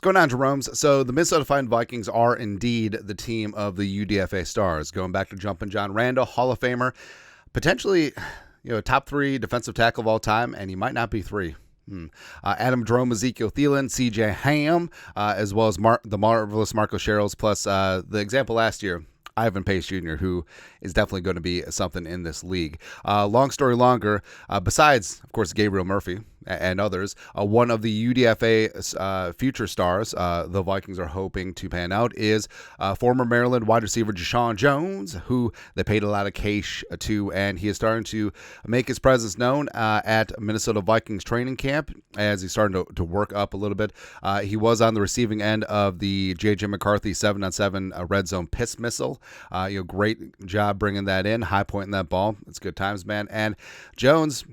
What's going on, Jeromes? So the Minnesota Vikings are indeed the team of the UDFA stars. Going back to Jumpin' John Randall, Hall of Famer, potentially, top 3 defensive tackle of all time, and he might not be 3. Adam Jerome, Ezekiel Thielen, C.J. Ham, as well as the marvelous Marco Sherrills, plus the example last year, Ivan Pace Jr., who is definitely going to be something in this league. Long story longer, besides, of course, Gabriel Murphy and others, one of the UDFA future stars the Vikings are hoping to pan out is former Maryland wide receiver Jeshaun Jones, who they paid a lot of cash to, and he is starting to make his presence known at Minnesota Vikings training camp as he's starting to work up a little bit. He was on the receiving end of the J.J. McCarthy 7-on-7 red zone piss missile. Great job bringing that in, high pointing that ball. It's good times, man. And Jones,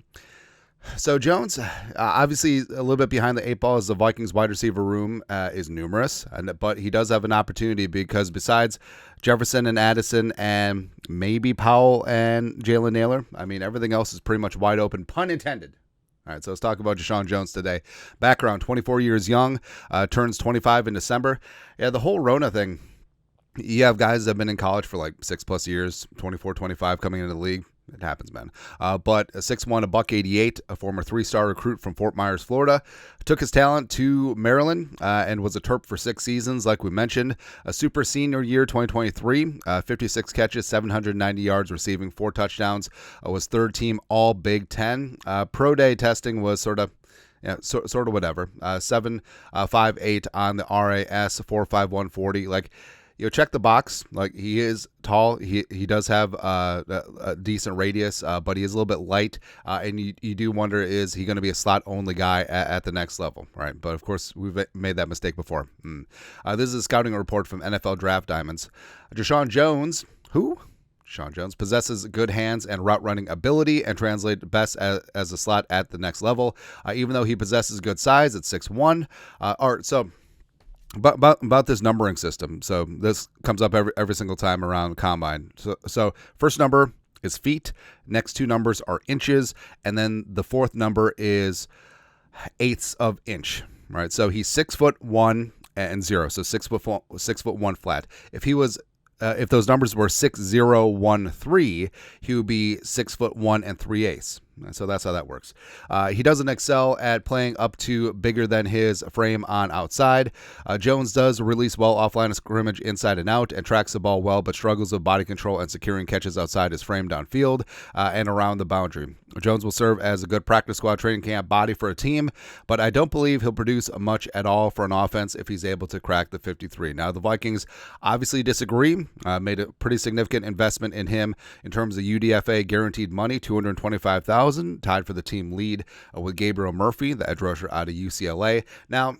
obviously a little bit behind the 8 ball as the Vikings wide receiver room is numerous, but he does have an opportunity because besides Jefferson and Addison and maybe Powell and Jalen Naylor, everything else is pretty much wide open, pun intended. All right, so let's talk about Jeshaun Jones today. Background, 24 years young, turns 25 in December. Yeah, the whole Rona thing, you have guys that have been in college for like 6+ years, 24, 25 coming into the league. It happens, man. But a 6'1", a $188, a former 3-star recruit from Fort Myers, Florida, took his talent to Maryland and was a Terp for 6 seasons, like we mentioned. A super senior year, 2023, 56 catches, 790 yards, receiving 4 touchdowns. Was third team All Big Ten. Pro day testing was sort of whatever. 7.58 on the RAS, 4.5 140. Like, check the box. Like, he is tall. He does have a decent radius, but he is a little bit light. And you do wonder, is he going to be a slot-only guy at the next level, right? But, of course, we've made that mistake before. This is a scouting report from NFL Draft Diamonds. Jeshaun Jones, Jeshaun Jones possesses good hands and route running ability and translates best as a slot at the next level. Even though he possesses good size at 6'1". About this numbering system. So this comes up every single time around combine. So first number is feet. Next 2 numbers are inches. And then the 4th number is 1/8 of inch. Right. So he's 6'1" and 0. So 6'1" flat. If those numbers were 6'0", he would be 6'1" and 3/8. So that's how that works. He doesn't excel at playing up to bigger than his frame on outside. Jones does release well offline of scrimmage inside and out and tracks the ball well, but struggles with body control and securing catches outside his frame downfield and around the boundary. Jones will serve as a good practice squad training camp body for a team, but I don't believe he'll produce much at all for an offense if he's able to crack the 53. Now, the Vikings obviously disagree. Made a pretty significant investment in him in terms of UDFA guaranteed money, $225,000. Tied for the team lead with Gabriel Murphy, the edge rusher out of UCLA. Now,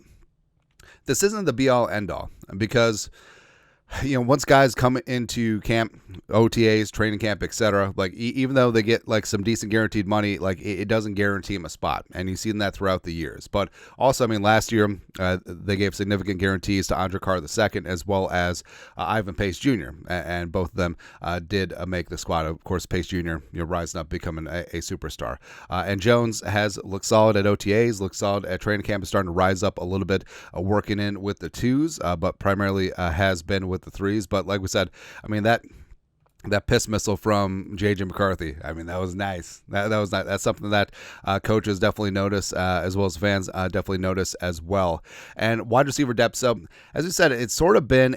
this isn't the be-all, end-all, because once guys come into camp, OTAs, training camp, etc., like even though they get like some decent guaranteed money, like it doesn't guarantee them a spot, and you've seen that throughout the years. But also, last year they gave significant guarantees to Andre Carr II as well as Ivan Pace Jr., and both of them did make the squad. Of course, Pace Jr. Rising up, becoming a superstar, and Jones has looked solid at OTAs, looked solid at training camp, is starting to rise up a little bit, working in with the 2s, but primarily has been with the 3s. But like we said, that piss missile from J.J. McCarthy, that was nice. That was nice. That's something that coaches definitely notice, as well as fans definitely notice as well. And wide receiver depth. So as we said, it's sort of been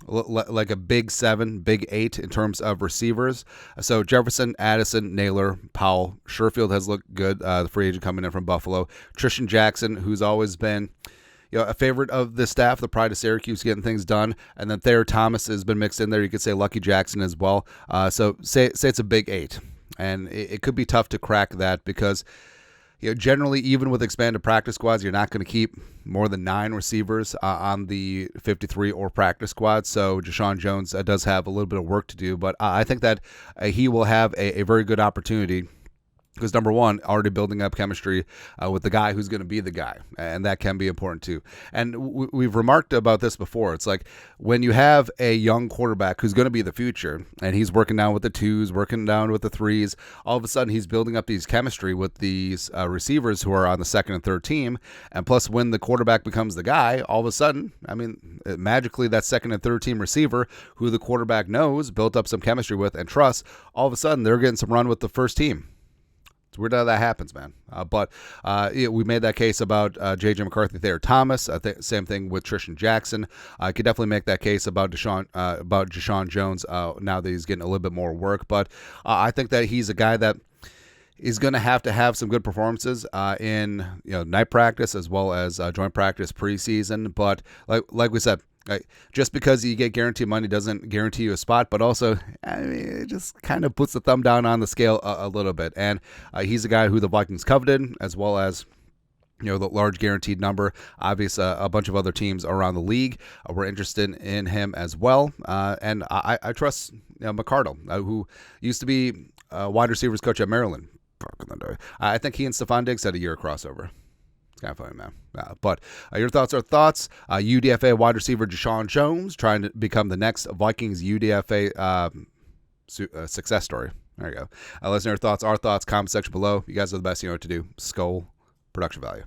like a big 7, big 8 in terms of receivers. So Jefferson, Addison, Naylor, Powell. Sherfield has looked good, the free agent coming in from Buffalo. Tristan Jackson, who's always been a favorite of the staff, the pride of Syracuse, getting things done. And then Thayer Thomas has been mixed in there. You could say Lucky Jackson as well. So say it's a big 8. And it could be tough to crack that because generally, even with expanded practice squads, you're not going to keep more than 9 receivers on the 53 or practice squad. So Jeshaun Jones does have a little bit of work to do. But I think that he will have a very good opportunity Because number one, already building up chemistry with the guy who's going to be the guy, and that can be important too. And we've remarked about this before. It's like when you have a young quarterback who's going to be the future, and he's working down with the twos, working down with the threes. All of a sudden, he's building up these chemistry with these receivers who are on the second and third team. And plus, when the quarterback becomes the guy, all of a sudden, I mean, magically, that second and third team receiver who the quarterback knows, built up some chemistry with, and trusts, all of a sudden they're getting some run with the first team. It's weird how that happens, man. But we made that case about J.J. McCarthy, Thayer Thomas. Same thing with Tristan Jackson. I could definitely make that case about Jeshaun Jones now that he's getting a little bit more work. But I think that he's a guy that is going to have some good performances in night practice as well as joint practice preseason. But like we said, just because you get guaranteed money doesn't guarantee you a spot, but also, I mean, it just kind of puts the thumb down on the scale a little bit. And he's a guy who the Vikings coveted, as well as the large guaranteed number. Obviously, a bunch of other teams around the league were interested in him as well. And I trust McCardle, who used to be wide receivers coach at Maryland. I think he and Stephon Diggs had a year crossover. It's kind of funny, man. But your thoughts are thoughts. UDFA wide receiver Jeshaun Jones trying to become the next Vikings UDFA success story. There you go. Listen to your thoughts, our thoughts, comment section below. You guys are the best. You know what to do. Skull production value.